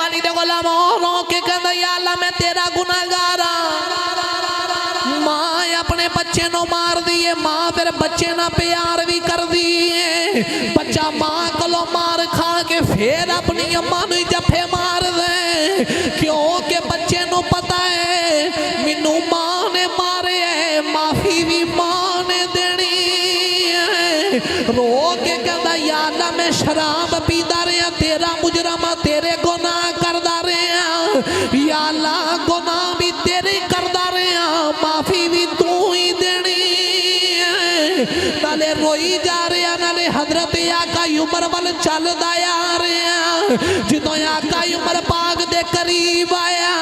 वाली दे गुलाम रो के कहंदा या अल्लाह मैं तेरा गुनाहगार हां। मां अपने बच्चे नो मार दी है, मां फिर बच्चे ना प्यार भी कर दी है। बच्चा मां कोलों मार खा के फिर अपनी अम्मा नूं जफे मार दे, क्योंकि बच्चे नूं पता है मैनू मां ने मारे है, माफी भी मां ने देनी है। रो के कहता या अल्लाह मैं शराब पीता रहा, तेरा मुजरमा तेरे गुनाह करदा रहा, या अल्लाह गुनाह भी तेरे करदा रहा, माफी भी तू ही देनी है। नाले रोई जा रहा, नाले हजरत आका उमर वाल चलदा आ रहा। जो आका उमर पाक दे करीब आया,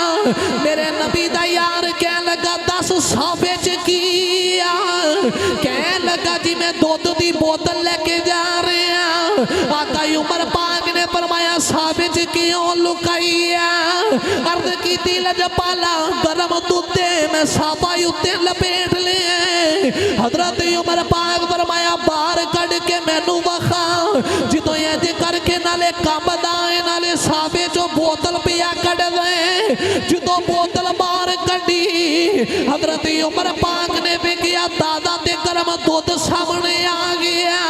मेरे नबी दा यार कह लगा दस साफे च की कह लगा जी मैं दुध की बोतल लेके जा रहे हैं। आका उमर पाक ने फरमाया साफे च क्यों लुकाई है? अर्ज की लजपाला गरम दूधे मैं साफा उत्ते लपेट लिए। हजरत उमर पाक फरमाया बाहर कड़ के मैनू वखा। जो इंज करके नाले कंबदा नाले साफे चो बोतल पिया कड़ दे। जो बोतल बाहर कड़ी हजरत उमर पाक ने वेखिया दादा ते गरम दूध सामने आ गया।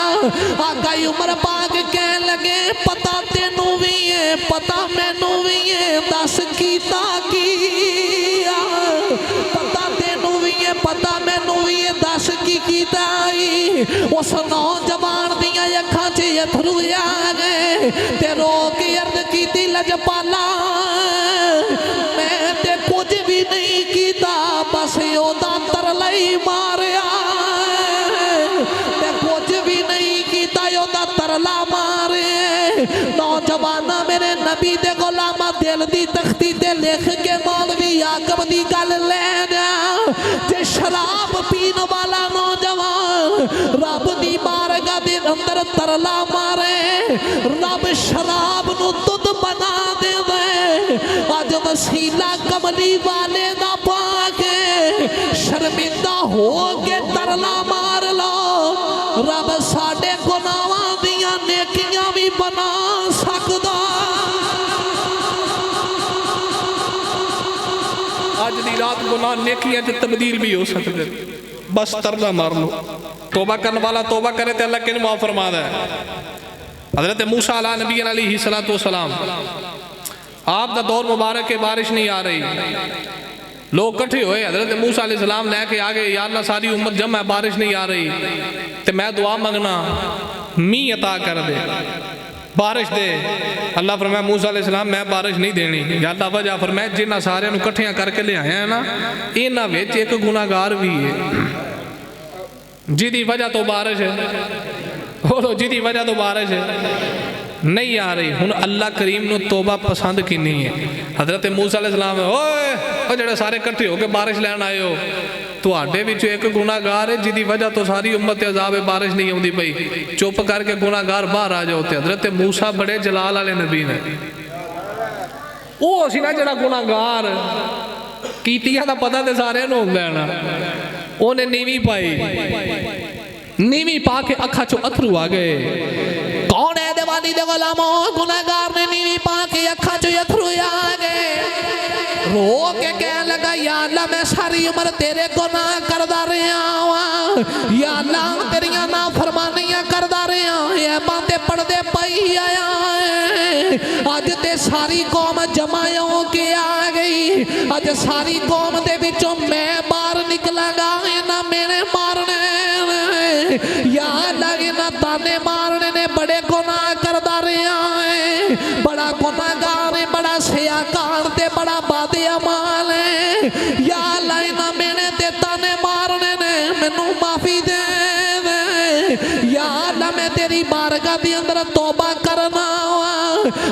आका उमर पाक कह लगे पता तेनू भी है पता मैनू भी है, दस कीता की पता तेनू भी है पता मैनू भी है, दस की कीता। उस नौजवान दियां अखां च अथरू आ गए ते रो के अर्ज की लजपाला मैं ते कुछ भी नहीं कीता, बस ओदा तरला ही मारिया। ते कुछ भी नहीं कीता ओदा तरला मारे। नौजवाना मेरे नबी दे गुलामा दिल दी तख्ती ते लिख के मौलवी आकब दी गल ले जा। जे शराब पीन वाला नौजवान रब दी बारगाह दे अंदर तरला मारे, रब शराब नू दुध बना दे। अज वसीला कमली वाले दा पाके शर्मिंदा हो के तरला मार लो, रब साडे गुनाहां दियां नेकियां भी बना सकदा। अज दी रात गुनाह नेकियां च तब्दील भी हो सकदे, बस तरला मार लो। तौबा करने वाला तौबा करे तो अल्लाह किन माफ फरमादा है। हजरत मूसा अला नबी अलैहि सलातो वसलाम आप दा दौर मुबारक के बारिश नहीं आ रही, लोग कट्ठे होए हजरत मूसा अलैहि सलाम लैके आ गए, या अल्लाह सारी उम्मत जमा है बारिश नहीं आ रही, तो मैं दुआ मंगना मींह अता कर दे बारिश दे। अल्लाह फरमाया मूसा अलैहि सलाम मैं बारिश नहीं देनी, या अल्लाह वजह फरमाया जिन्हां सारियां नूं कट्ठियां करके ले आया है ना इन्हां विच एक गुनाहगार भी है जिहदी वजह तो बारिश बोलो जिहदी वजह तो बारिश नहीं आ रही। हुण अल्लाह करीम नूं तौबा पसंद किन्नी है। हजरत मूसा अलैहि सलाम ओए जेड़े सारे इकट्ठे होकर बारिश लैन आए हो, तुहाडे विचों एक गुनाहगार है जिहदी वजह तो सारी उम्मत अजाब बारिश नहीं आउंदी पई, चुप करके गुनाहगार बाहर आ जाओ। हजरत मूसा बड़े जलाल वाले नबी ने, वो सी ना जेड़ा गुनाहगार कीतियां दा पता तो सारे नूं हुंदा है ना, उन्हें नीवी पाई, नीवी पा के अखा चो अथरू आ गए। कौन है देवानी दे गुलामो? गुनाहगार ने नीवी पा के अखा चो अथरू आ गए। रो के कह लगा या अल्लाह मैं सारी उम्र तेरे गुनाह करदा रहा, या अल्लाह तेरियां नाफरमानियां करदा रहा, ये बातें पढ़दे पई आया अज ते सारी कौम जमा हो के आ गई। अज सारी कौम दे विचों मैं बाहर निकलांगा, इन्हां मेरे मारने या लगे ना ताने मारने ने बड़े गुनाह करदा रहा है, बड़ा गुनाहगार है, बड़ा सियाकार ते बड़ा बादे अमाल है। या लाइना मैंने ते ताने मारने ने मैनू माफी दे दे। या अल्लाह मैं तेरी बारगाह दी अंदर तौबा करना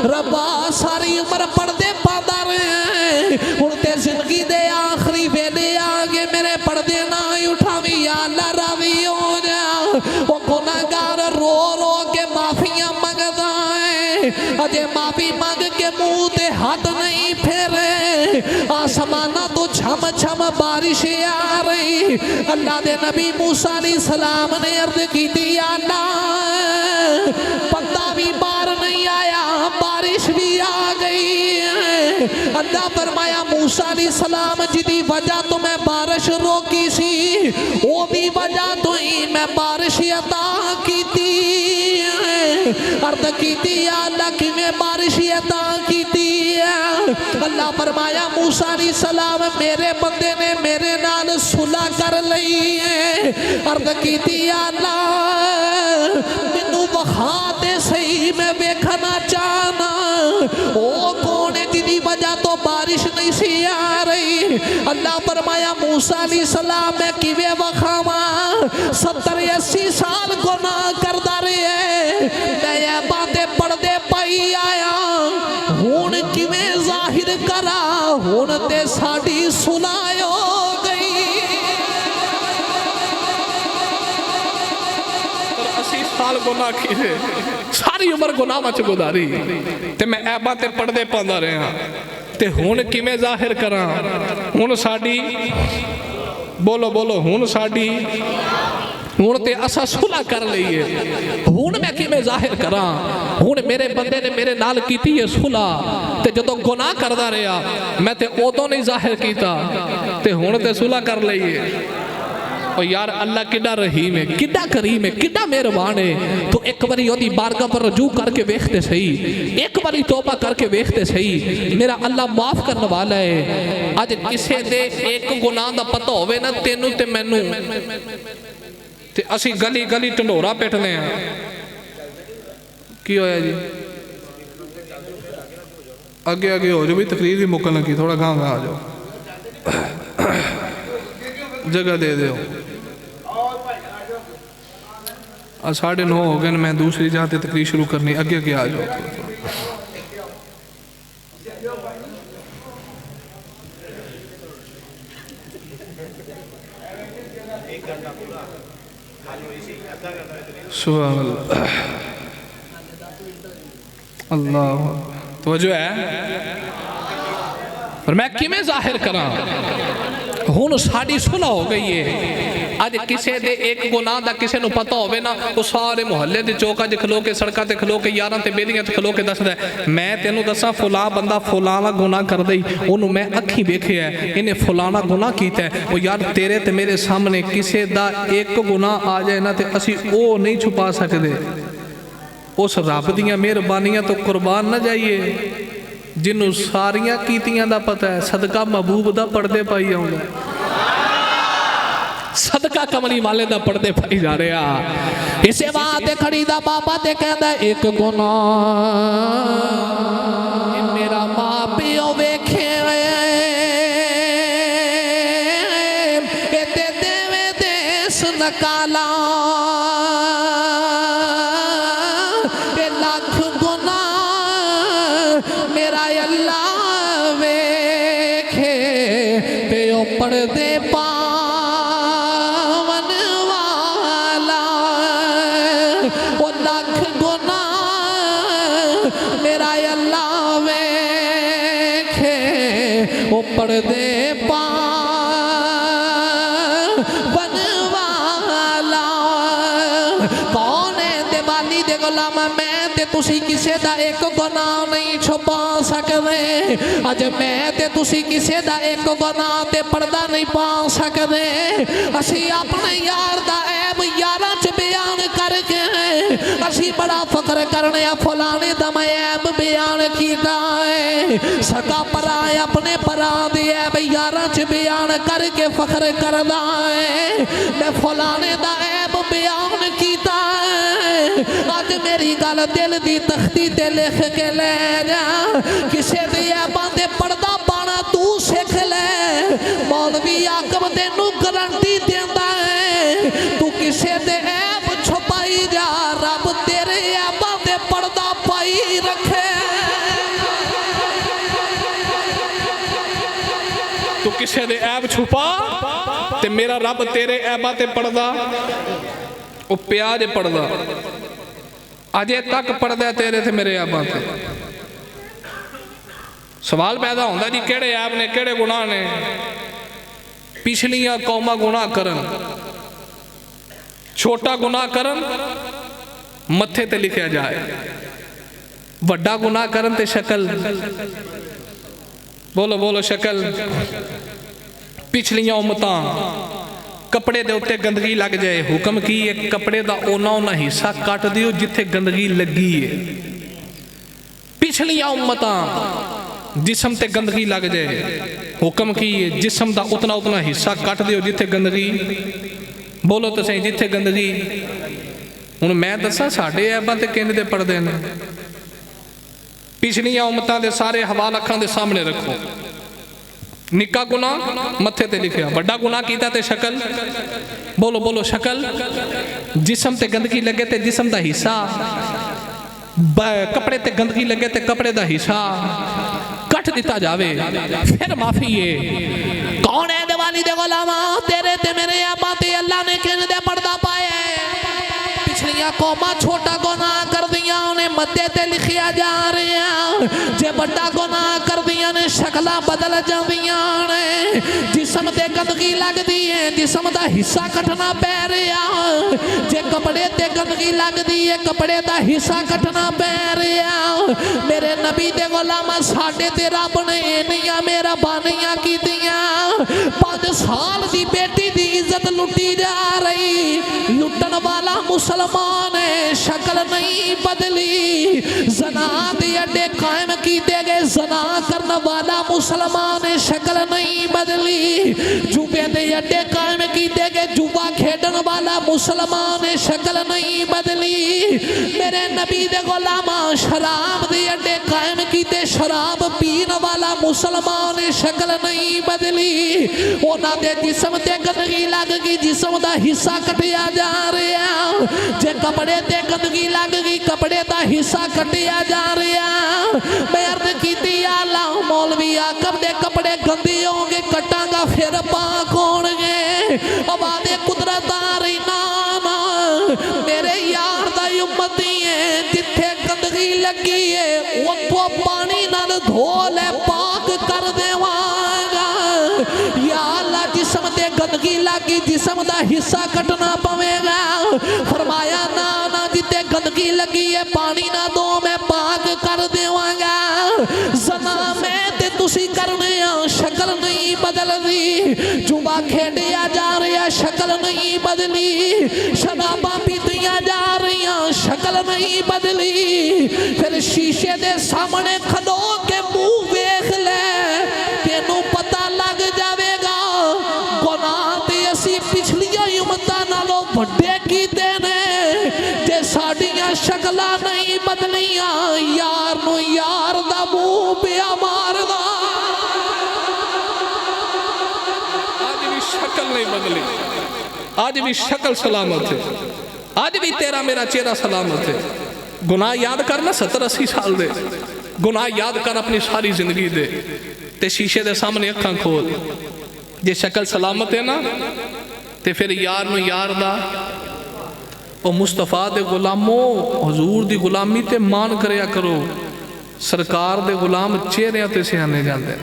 रब्बा सारी उम्र पढ़दे पादा रहे, हुण ते जिंदगी दे आखिरी वेले आ गए मेरे पढ़दे ना उठावी, या अल्लाह राजी हो जा। वो गुनाहगार रो रो के माफियां मंगदा है, अजे माफी मंग के मुंह ते हाथ नहीं फेरे, आसमाना तो छम छम बारिश आ रही। अल्लाह दे नबी मूसा अलैहि सलाम ने अर्ज की थी अल्लाह पत्ता भी बाहर नहीं आया, बारिश भी आ गई। अल्लाह फरमाया मूसा अलैहिस्सलाम जिदी वजह तो मैं बारिश रोकी सी ओदी वजह तो ही मैं बारिश अता कीती अर्द कीती अल्लाह किवें बारिश अता कीती अल्लाह फरमाया मूसा अलैहिस्सलाम मेरे बंदे ने मेरे नाल सुलह कर लई है अर्द कीती अल्लाह मैनू वखा दे सही मैं वेखना चाहना ओ कौन है जिदी वजह तो बारिश नहीं सी आ रही अल्लाह फरमाया मूसा अलैहिस्सलाम मैं किवें वखावा 70-80 साल गुनाह करदा रहे मैं ये बातें पढ़दे पाई आया हुण किवें जाहिर करा हुण ते साडी सुलह हो गई साल गुनाह कीते सारी उम्र गुनाह मच गुजारी ते मैं ऐ बातें पढ़दे पांदा रहा ते हुण किवें जाहिर करा हुण साडी बोलो बोलो हुण साडी हुण ते असा सुलह कर लईए हुण मैं किवें जाहिर करा हुण मेरे बंदे ने मेरे नाल कीती है सुलह ते जदों गुनाह करदा रहा मैं ते उदों नहीं जाहिर कीता ते हुण ते सुलह कर लईए ओ यार अल्लाह किड्डा रहीम है किड्डा करीम है किड्डा मेहरबान है तो एक बारी ओदी बारगाह पर रजू करके देखते सही एक बारी तौबा करके देखते सही मेरा अल्लाह माफ करने वाला है अज किसे दे एक गुनाह दा पता होवे ना तेनू ते मैनू ते असी गली गली ढंडोरा पिटने आ की होया जी अगे अगे हो जाओ भी तकरीर भी मुकन लगी थोड़ा गांव आ जाओ जगह दे दो 9:30 हो गए मैं दूसरी जगह ते तकरीर शुरू करनी अगे अगे आ जाओ सुभान अल्लाह अल्लाह तवज्जो है पर मैं किवें जाहिर करा हुण साडी सुलह हो गई है अज किसी दे एक गुनाह दा किसी नूं पता होवे ना वो सारे मुहल्ले दे चौकां 'च खलो के सड़कां ते खलो के यारां ते बेलियां 'च खलो के दसदा मैं तेनू दसां फलां बंदा फलाना गुनाह करदा ही ओनू मैं अखीं वेखिआ इन्हें फलाना गुनाह कीता है वो यार तेरे ते मेरे सामने किसी दा एक गुनाह आ जाए ना ते असीं ओ नहीं छुपा सकदे उस रब दीयां मेहरबानियां तो कुर्बान ना जाइए जिन्नू सारियां कीतियां दा पता है सदका महबूब दा पढ़दे पाई आउंदा सदका कमली वाले दा पढ़दे पाई जा रहा इसे बात खड़ी दा बाबा ते कहंदा एक गुनाह मेरा मां पियो वेखे ए ते देवे देस नकाला ए लाख गुनाह मेरा अल्लाह वेखे ते ओ पढ़दे पढ़दे बनवाला कौन है दिवाली दे गुलाम मैं ते तुसी किसे दा एक गुनाह नहीं छुपा सकदे अज मैं ते तुसी किसे दा एक गुनाह ते पर्दा नहीं पा सकदे असी अपने यार दा ऐब यारां च बयान करके असी बड़ा फख्र करने फलाने दा मैं ऐब बयान कीता है सका भरा अपने भरा दे ऐब यारां च बयान करके फख्र करदा है मैं फलाने दा ऐब बयान कीता है अज मेरी गल दिल दी तख्ती ते लिख के ले जा किसे दे ऐबां ते पर्दा पाना तू सिख ले मौलवी आकम तेनू गारंटी देंदा है तू किसे दे ऐब छुपाई जा रब तेरे ऐबां ते पर्दा पाई रखे तू किसे दे ऐब छुपा ते मेरा रब तेरे ऐबां ते पर्दा ओ प्याज पड़दा अजे तक पढ़दा तेरे ते मेरे ऐबां ते सवाल पैदा होंदा जी केड़े ऐब ने केड़े गुनाह ने पिछलियां कौमां गुनाह करन छोटा गुनाह करन मत्थे ते लिखिया जाए वड्डा गुनाह करन ते शक्ल बोलो बोलो शक्ल। पिछलियां उम्मतां कपड़े दे उत्ते गंदगी लग जाए, हुक्म की है कपड़े दा ओना ओना हिस्सा कट दियो जिथे गंदगी लगी है। पिछलियां उम्मतां जिस्म ते गंदगी लग जाए, हुक्म की है जिस्म दा उतना उतना हिस्सा कट दियो जिथे गंदगी, बोलो तो सही, जिथे गंदगी। हुण मैं दसा साडे ऐबां ते किंज दे पड़दे ने। पिछलियां उम्मतां दे सारे हवाल अखां दे सामने रखो। निक्का गुनाह मत्थे ते लिखिया, बड़ा गुनाह कीता ते शक्ल, बोलो बोलो शक्ल। जिस्म ते गंदगी लगे ते जिस्म दा हिस्सा, कपड़े ते गंदगी लगे ते कपड़े दा हिस्सा कट दिता जावे, फिर माफी है। कौन है दिवाली दे गुलामा, तेरे ते मेरे आबा ते अल्लाह ने किन दे पर्दा पाए। पिछलियां कौमां छोटा गुनाह कर दियां, उन्हें मद्दे ते लिखिया जा रहा। जे बड़ा गुनाह कर दियां ने शक्लां बदल जांदियां ने। जिस्म ते गंदगी लगदी है, जिस्म दा हिस्सा कटना पै रहा। जे कपड़े ते गंदगी लगदी है, कपड़े दा हिस्सा कटना पै रहा। मेरे नबी दे गुलामा साडे ते रब ने इन्नियां मेहरबानियां कीतियां। 5 साल दी बेटी दी इज्जत लुटी जा रही। लुटन वाला मुसलमान है, शक्ल नहीं बदली। जना दे अड्डे कायम कीते गए, जना करने वाला मुसलमान है, शक्ल नहीं बदली। जुबे दे अड्डे कायम कीते गए, जुबा खेडन वाला मुसलमान है, शक्ल नहीं बदली। मेरे नबी दे गुलामा शराब दे अड्डे कायम कीते, शराब पीन वाला मुसलमान है, शक्ल नहीं बदली। उन्हां दे जिस्म ते गंदगी लग गई, जिस्म दा हिस्सा कटिया जा रहा। जे कपड़े ते गंदगी लग गई, कपड़े दा हिस्सा कटिया जा रहा। मैं अर्ज कीती अल्लाह मौलवी आकब दे कपड़े गंदे होंगे, कटांगा फिर पाक होणगे। अबादे कुदरत आ रही ना ना, मेरे यार दा उम्मती है। जिथे गंदगी लगी है उत्थों पानी नाल धो ले, पाक कर देवांगा। या अल्लाह जिस्म ते गंदगी लगी, जिस्म दा हिस्सा कटना पवेगा। फरमाया ना ना, जिते गंदगी लगी है पानी ना दो, मैं पाक कर देवांगा। जना मैं ते तुसी करने आ, शक्ल नहीं बदलदी। जुबा खेडिया जा रहा, शक्ल नहीं बदली। शराबां पीतियां जा रही, शक्ल नहीं बदली। फिर शीशे दे सामने खलो के मुंह वेख ले, तेनू पता लग जावेगा गुनाह ते असी पिछलियां उम्मतां नालों वड्डे कीते ने। जे साडियां शक्लां नहीं बदलियां, यार नू यार दा मुंह पिया मारदा। आज भी शक्ल नहीं बदली, आज भी शक्ल सलामत है, आज भी तेरा मेरा चेहरा सलामत है। गुनाह याद करना 70-80 साल दे, गुनाह याद कर अपनी सारी जिंदगी दे, ते शीशे दे सामने अखां खोल। जे शक्ल सलामत है ना, ते फिर यार नू यार दा, ओ मुस्तफा दे गुलामो हजूर दी गुलामी ते मान करया करो। सरकार दे गुलाम चेहरियां ते सियाने जाते,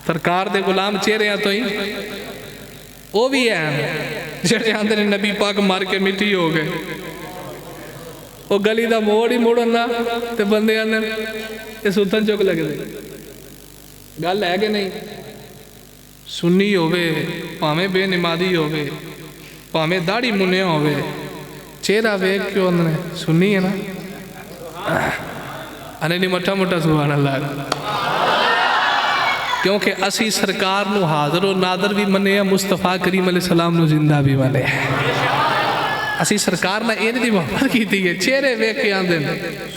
सरकार दे गुलाम चेहरियां तो ही वो भी है जेड़े आंदे ने नबी पाक मार के मिट्टी हो गए। वो गली का मोड़ ही मुड़न ना, तो बंदे आंदे ये सुतन चुक लगते। गल है कि नहीं? सुन्नी होवे भावें बेनिमादी होवे, भावें दाढ़ी मुन्निया होवे, चेहरा वेख के आंदे सुन्नी है ना, अने नहीं मठा मोटा सुभान अल्लाह। क्योंकि असी सरकार नू हाज़र और नादर भी मने, मुस्तफा करीम अलैहिस्सलाम नू जिंदा भी मने। असी सरकार ने इन दी मोहब्बत की है, चेहरे वेख के आंदे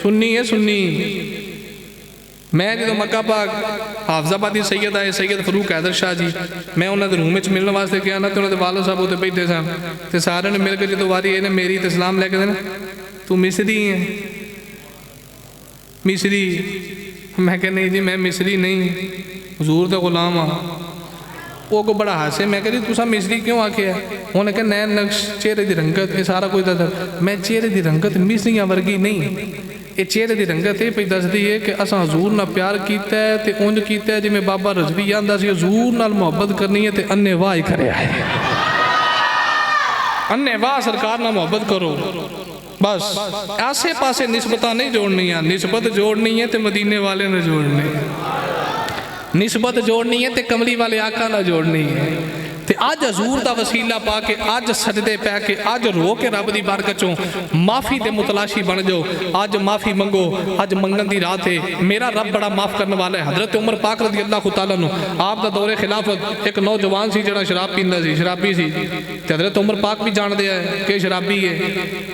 सुन्नी है सुन्नी। मैं जो मक्का पाक हाफजाबादी सैयद आए सैयद फरूक हैदर शाह जी, मैं उन्होंने रूम में मिलने वास्ते गया ना, तो उन्होंने वालो साहब उत्ते बैठे सन, तो सारे ने मिल के जो वारी इन्हें मेरी तो सलाम लैके देना, तू मिस्री है? मिस्री? मैं क्या नहीं जी मैं मिस्री नहीं, हुजूर दा गुलाम हाँ। वो को बड़ा हासे, मैं कह जी तुसा मिस्री क्यों आके है? उन्हें कहा नैन नक्श चेहरे की रंगत ये सारा कुछ दस। मैं चेहरे की रंगत मिस्रियां वर्गी नहीं, ये चेहरे की रंगत ये पई दसदी है कि असा हजूर नाल प्यार किया है, तो उंज किया है जिवें बाबा रजवी आंदा सी हजूर नाल मुहब्बत करनी है, तो अन्ने वाह ही करे है। अन्ने वाह सरकार नाल मुहब्बत करो बस। आसे पासे निस्बत नहीं जोड़नी, निस्बत जोड़नी है तो मदीने वाले ने जोड़नी है। निस्बत जोड़नी है तो कमली वाले आका ना जोड़नी है। ते अज हजूर का वसीला पा के अज सजदे पै के अज रो के रब की बरकत चों माफ़ी दे मुतलाशी बन जाओ। अज माफ़ी मंगो, अज मंगन की रात है। मेरा रब बड़ा माफ़ करने वाला है। हज़रत उमर पाक रज़ी अल्लाह तआला अन्हु आप दा दौरे खिलाफत एक नौजवान सी जिहड़ा शराब पींदा सी, शराबी सी, ते हज़रत उमर पाक भी जानते हैं कि शराबी है।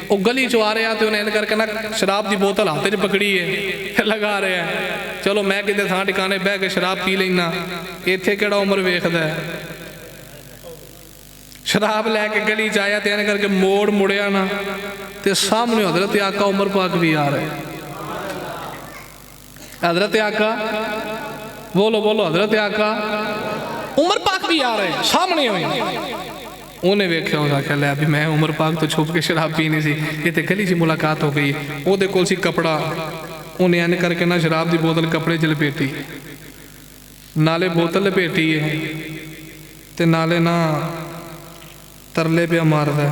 वो गली चो आ रहा तो उन्हें इन करके ना शराब की बोतल हाथ च पकड़ी है, लगा रहा है। चलो मैं किते थां टिकाने बह के शराब पी लेना, इत्थे किहड़ा उमर वेखदा है। शराब लैके गली च आया तो इन करके मोड़ मुड़िया ना तो सामने हज़रत आका उमर पाक भी आ रहे। हज़रत आका बोलो बोलो, हज़रत आका उमर पाक भी आ रहे सामने हुए। उन्हें वेख्या उस आख्या लै भी मैं उमर पाक तो छुप के शराब पीनी सी, ये तो गली च मुलाकात हो गई। वो कोल सी कपड़ा, उन्हें इन करके ना शराब की बोतल कपड़े च लपेटी, नाले बोतल लपेटी है ते नाले ना तरले पे मारदा।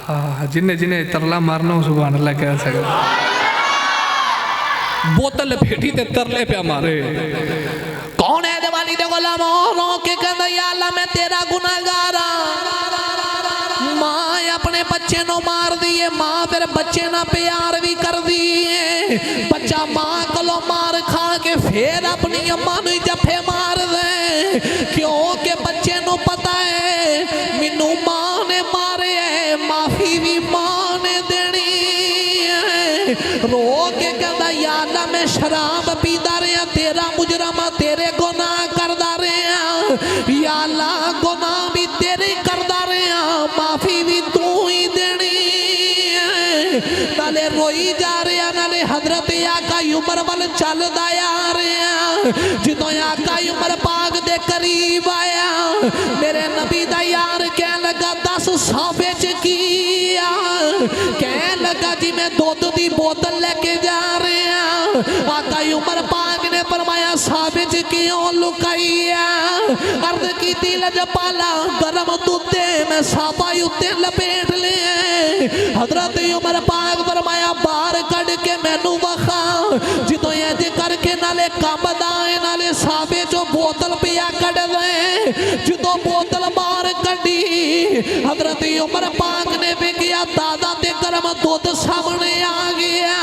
हाँ, जिन्हें जिन्हें तरला मारना सुभान अल्लाह कह सकता। बोतल लपेटी ते तरले पे मारे। कौन है दिवाली दे गुलाम रो के कहंदा या अल्लाह मैं तेरा गुनाहगार मां अपने बच्चे नो मार दी है, मां फिर बच्चे ना प्यार भी कर दी है। बच्चा मां कोलों मार खा के फिर अपनी अम्मा नु जफे मार दे, क्योंकि बच्चे नु पता है मैनू मां ने मारे है, माफी भी मां ने देनी है। रो के कहंदा या अल्लाह मैं शराब पीदा रहा, तेरा मुजरमा तेरे गुनाह करदा रहा, या अल्लाह गुनाह भी तेरे करदा रहा, माफी भी तू ही देनी है। नाले रोई जा रहा, नाले हजरत आका उमर वाल चलदा आ रहा। जो आका उमर पाक दे करीब आया, मेरे नबी दा यार कह लगा दस साफे च की कह लगा जी मैं दुध की बोतल लेके जा रहा। आका उमर पाक ने फरमाया साफे च क्यों लुकाई अर्द की लजपाला गरम दूधे मैं साफा उत्ते लपेट लिया। हजरत उमर पाक फरमाया बाहर कड़ के मैनू वखा। जो इंज करके नाले कंबदा नाले साफे चो बोतल पिया कड़ दे। जो बोतल बाहर कड़ी हजरत उमर पाक ने वेखिया दादा ते गरम दूध सामने आ गया।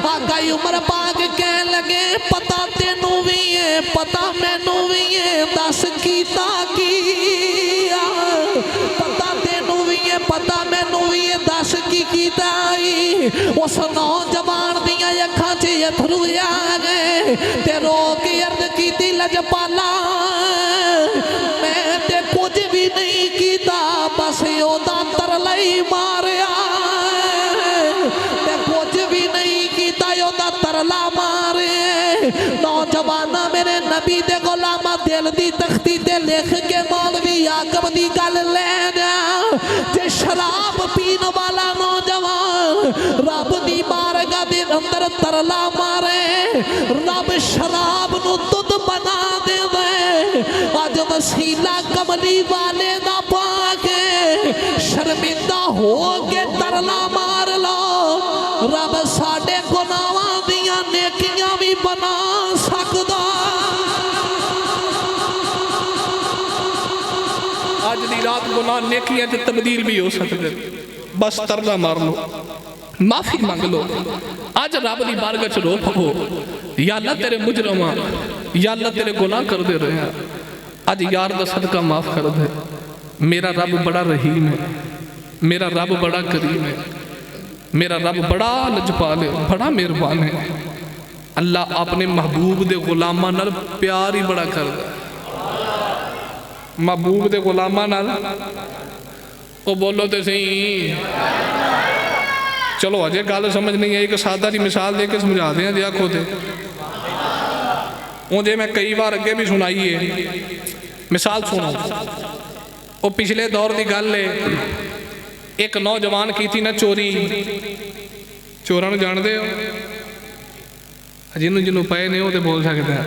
आका उमर पाक कह लगे पता तेनू भी है पता मैनू भी है, दस कीता की पता तेनू भी है पता मैनू भी है, दस की कीता। उस नौजवान दियां अखां च अथरू आ गए ते रो के अर्ज की लजपाला मैं ते कुछ भी नहीं कीता, बस ओदा तरला ही मारिया। ते कुछ भी नहीं कीता, ओदा तरला मारे। नौजवाना मेरे नबी दे गुलामा दिल दी तख्ती ते लिख के मौलवी आकब दी गल ले जा। जे शराब पीन वाला नौजवान रब दी बारगाह दे अंदर तरला मारे, रब शराब नू दुध बना दे। अज वसीला कमली वाले दा पाके शर्मिंदा हो के तरला मार लो, रब साडे गुनाहां दियां नेकियां भी बना सकदा। अज दी रात गुनाह नेकियां च तब्दील भी हो सकते, बस तरला मार लो, माफी मंग लो। अज रब दी बारगाह च रो पवो या अल्लाह तेरे मुजरमा, या अल्लाह तेरे गुनाह कर दे रहे हैं, अज यार दा सदका माफ कर दे। मेरा रब बड़ा रहीम है, मेरा रब बड़ा करीम है, मेरा रब बड़ा लजपाल है, बड़ा मेहरबान है। अल्लाह अपने महबूब दे गुलामां नाल प्यार ही बड़ा करदा है। महबूब दे गुलामां नाल ओ बोलो तो सही। चलो अजे गल समझ नहीं आई, एक सादा जी मिसाल दे के समझा दें जे आखो तो जे मैं कई बार अगे भी सुनाई है। मिसाल सुनो, वो पिछले दौर की गल है। एक नौजवान की थी ना चोरी, चोरां जानते हो, जिन्हों जिन्हों पे ने वो तो बोल सकते हैं।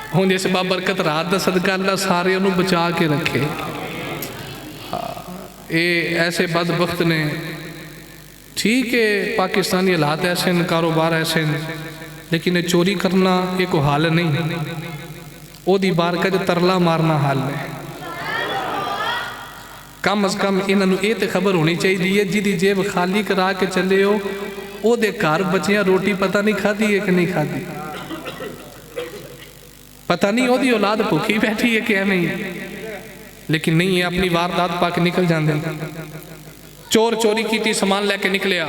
हूँ जिस बाबरकत रात का सदका अल्लाह सारे उन्होंने बचा के रखे। ये ऐसे बदबख्त ने, ठीक है पाकिस्तानी हालात ऐसे न, कारोबार ऐसे न, लेकिन चोरी करना ये कोई हल नहीं, ओदी बारका जो तरला मारना हल है। कम अज कम इन्होंने ये तो खबर होनी चाहिए जिदी जेब खाली करा के चले हो ओदे घर बच्चियां रोटी पता नहीं खाधी है कि नहीं खाधी, पता नहीं ओदी औलाद भुखी बैठी है कि एवं ही, लेकिन नहीं है अपनी वारदात पा के निकल जाते। चोर चोरी की समान लैके निकलिया,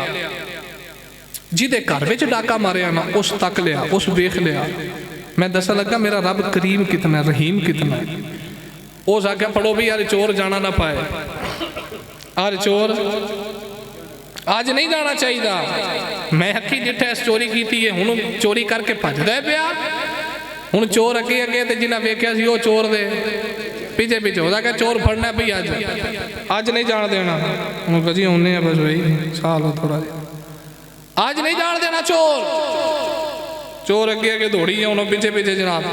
जिदे घर में डाका मारिया ना उस तक लिया, उस वेख लिया। मैं दसन लगा मेरा रब करीम कितना, रहीम कितना है। उस आख्या पढ़ो भी यार चोर जाना ना पाए, अरे चोर आज नहीं जाना चाहिए। मैं अखी जिठा इस चोरी की है, हूँ चोरी करके भजदा पिया। हूँ चोर अगे अगे तो जिन्हें वेख्या सी वो चोर दे पीछे पीछे होता क्या चोर फड़ना भाई अज नहीं जान देना। हूँ कजी आने हैं बस भाई साल हो थोड़ा जिहा, आज नहीं जान देना चोर। चोर अगे अगे दौड़ी है, उन्होंने पीछे पीछे जनाब।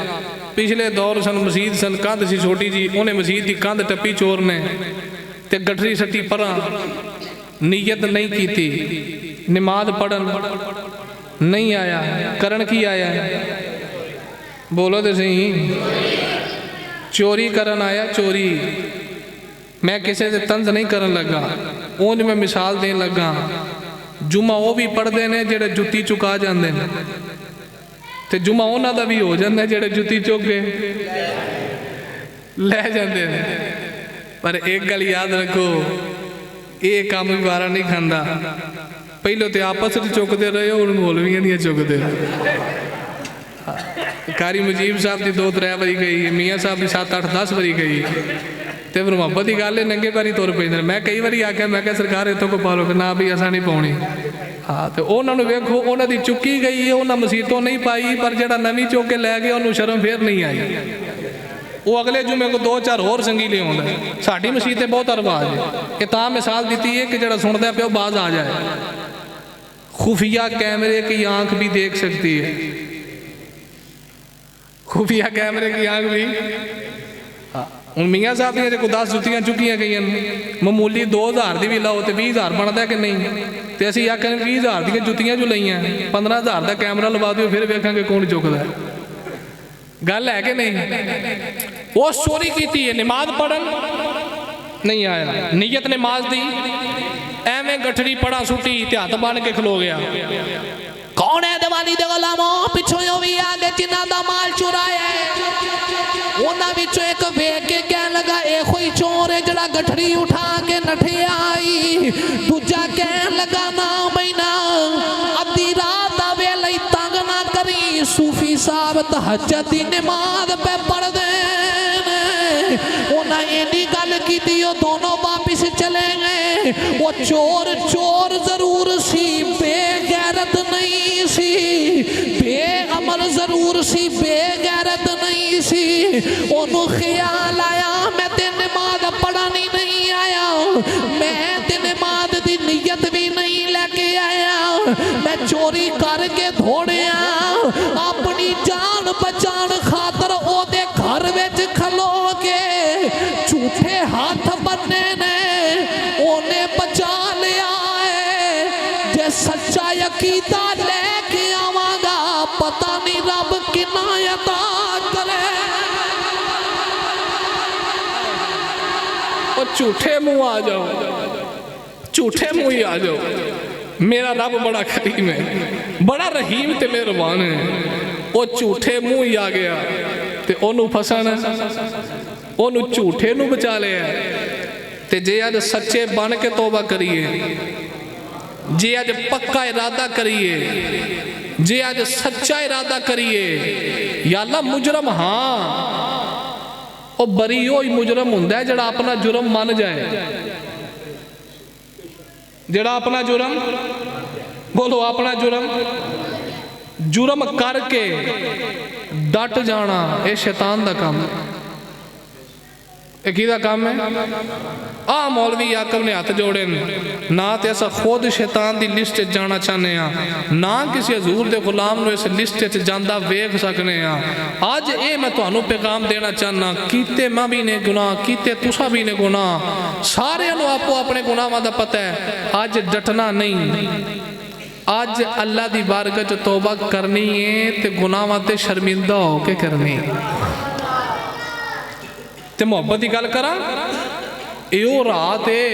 पिछले दौर सन मसीद सन, कंध सी छोटी जी, उन्हें मसीद की कंध टप्पी चोर ने ते गठरी सट्टी परा, नीयत नहीं की थी, नमाज पढ़न नहीं आया, करन की आया बोलो तो सही, चोरी करन आया। चोरी मैं किसी से तंज नहीं करन लगा, उंज मैं मिसाल देन लगा। जुमा वो भी पढ़ते हैं जेड़े जुत्ती चुका जाते हैं, तो जुमा उन्हों का भी हो जाता है जेड़े जुत्ती चुक के लै जाते हैं। पर एक गल याद रखो, ये काम भी बारा नहीं खांदा। पहले तो आपस में चुकते रहे हो, हूँ मौलवियां नहीं चुकते। कारी मुजीब साहब की 2-3 बारी गई, मियाँ साहब की 7-8 10 बारी गई, तो फिर मुहब्बत की गल है, नंगे पैरी तुर पैंदे। मैं कई बार आख्या, मैं क्या सरकार इतों को पा लो, ना भी असा नहीं पानी। हाँ तो उन्होंने वेखो, उन्होंने चुकी गई है, उन्हें मसीतों नहीं पाई, पर जो नवी चुक के लै गया उन्होंने शर्म फिर नहीं आई। वो अगले जुमे को 2-4 होर संगी ले आउंदा। साडी मसीते बहुत रवाज है, ये तां मिसाल दी है कि जो सुनता पे बाज आ जाए। खुफिया कैमरे की आंख भी देख सकती है, खुफिया कैमरे की आंख भी। हूँ मियाँ साहब दिन को 10 जुत्तियां चुकियां गई, मामूली 2000 की भी लाओ तो 20,000 बनता कि नहीं। तो असी आखिर 20,000 दी जुत्तियां जो लईयां, 15,000 का कैमरा लवा दो, फिर वेखांगे कौन चुकता है। गल है कि नहीं। वो चोरी की है, नमाज पढ़न नहीं आया, नीयत नमाज दी, एवें गठड़ी पड़ा सुटी ते हथ बन के खलो गया। कौन है दिवाली दे गुलामो, पिछों भी आगे जिन्हां दा माल चुराया है, उन्हां विचों एक वेख के कहन लगा ए कोई चोर है जड़ा गठड़ी उठा के नठे आई। दूजा कहन लगा ना मैना अद्धी रात दा वेले तंग ना करी, सूफी साहब तहज्जुद दी नमाज पे पढ़दे ने। उन्हां इन्नी गल कीती, ओ दोनों वापिस चले गए। वो चोर चोर जरूर सी, बेगैरत नहीं सी, बेअमल जरूर सी, बेगैरत नहीं सी। ओनू ख्याल आया मैं ते नमाज पढ़नी नहीं आया, मैं ते नमाज दी नियत भी नहीं लेके आया, मैं चोरी करके दौड़िया अपनी जान बचान खातर ओदे घर विच खलो के झूठे हाथ बन्ने ने ओने बचा लिया है। जे सच्चा यकीदा लेके आवांगा पता नहीं रब कितना अता करे। और झूठे मुंह आ जाओ, झूठे मुंह ही आ जाओ। मेरा रब बड़ा करीम है, बड़ा रहीम ते मेहरबान है। वो झूठे मुंह ही आ गया ते ओनू फसन, ओनू झूठे नू बचा लिया। ते जे अज सच्चे बन के तौबा करिए, जे अज पक्का इरादा करिए, जे अज सच्चा इरादा करिए, या अल्लाह मुजरम हाँ वो बरी हो ही मुजरम हुंदा है जड़ा अपना जुर्म मन जाए, जड़ा अपना जुर्म बोलो अपना जुर्म करके डट जाना, ये शैतान दा काम है। किहदा काम है? आ मौलवी याकब ने हाथ जोड़े ना, तो असा खुद शैतान की लिस्ट जाना चाहते हैं, ना किसी हजूर के गुलाम को इस लिस्ट जाता वेख सकते हैं। अज ये मैं तुहानू पैगाम देना चाहना, कीते मैं भी ने गुनाह, कीते तुसा भी ने गुनाह, सारे आपो अपने गुनाहों का पता है। अज डटना नहीं, अज अल्लाह की बारगाह च तौबा करनी है तो गुनाहां ते शर्मिंदा हो के करनी। ते मुहब्बत की गल करा, यो रात है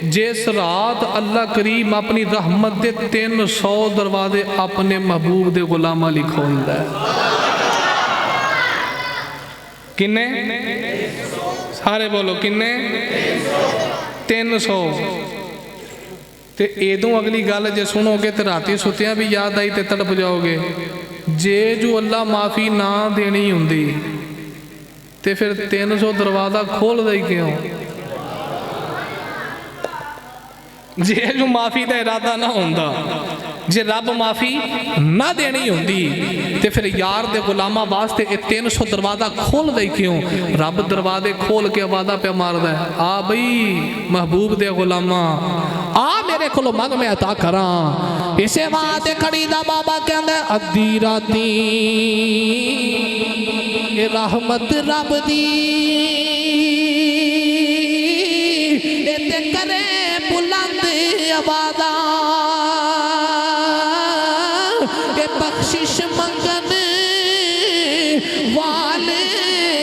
जिस रात अल्लाह करीम अपनी रहमत के 300 दरवाजे अपने महबूब के गुलामां लई खोलदा है। किन्ने? सारे बोलो किन्ने? 300। ते एदों अगली गल जे सुनोगे तो राती सुत्तियां भी याद आई तो तड़प जाओगे। जे जो अल्लाह माफ़ी ना देनी हुंदी ते फिर 300 दरवाज़ा खोल दे क्यों? जे जो माफ़ी का इरादा ना होंदा, जे रब माफ़ी ना देनी होंदी ते फिर यार दे गुलामां वास्ते ये 300 दरवाज़ा खोल दे क्यों? रब दरवाजे खोल के वादा पे मारदा है, आ बई महबूब दे गुलामा आ मेरे को मंग मैं अता करा। इसे वादे खड़ी दा बाबा कहंदा अद्धी राती रहमत रब दी ते करे बुलंद आवाज़ा बख्शिश मंगन वाले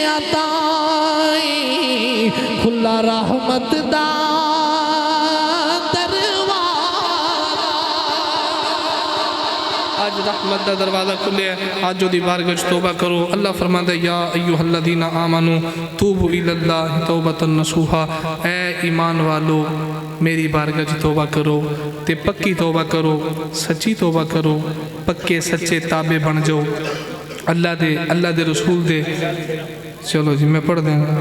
अताई खुला रहमत दा आज रहमत का दरवाज़ा खुले आज जो बारगाह च तौबा करो। अल्लाह फरमाता है या अय्युहल्लज़ीना आमनू तूबू इलल्लाहि तौबतन नसूहा, ऐ ईमान वालो मेरी बारगाह च तौबा करो ते पक्की तौबा करो, सच्ची तौबा करो, पक्के सच्चे ताबे बन जाओ अल्लाह दे रसूल दे। चलो जी मैं पढ़ देंगे।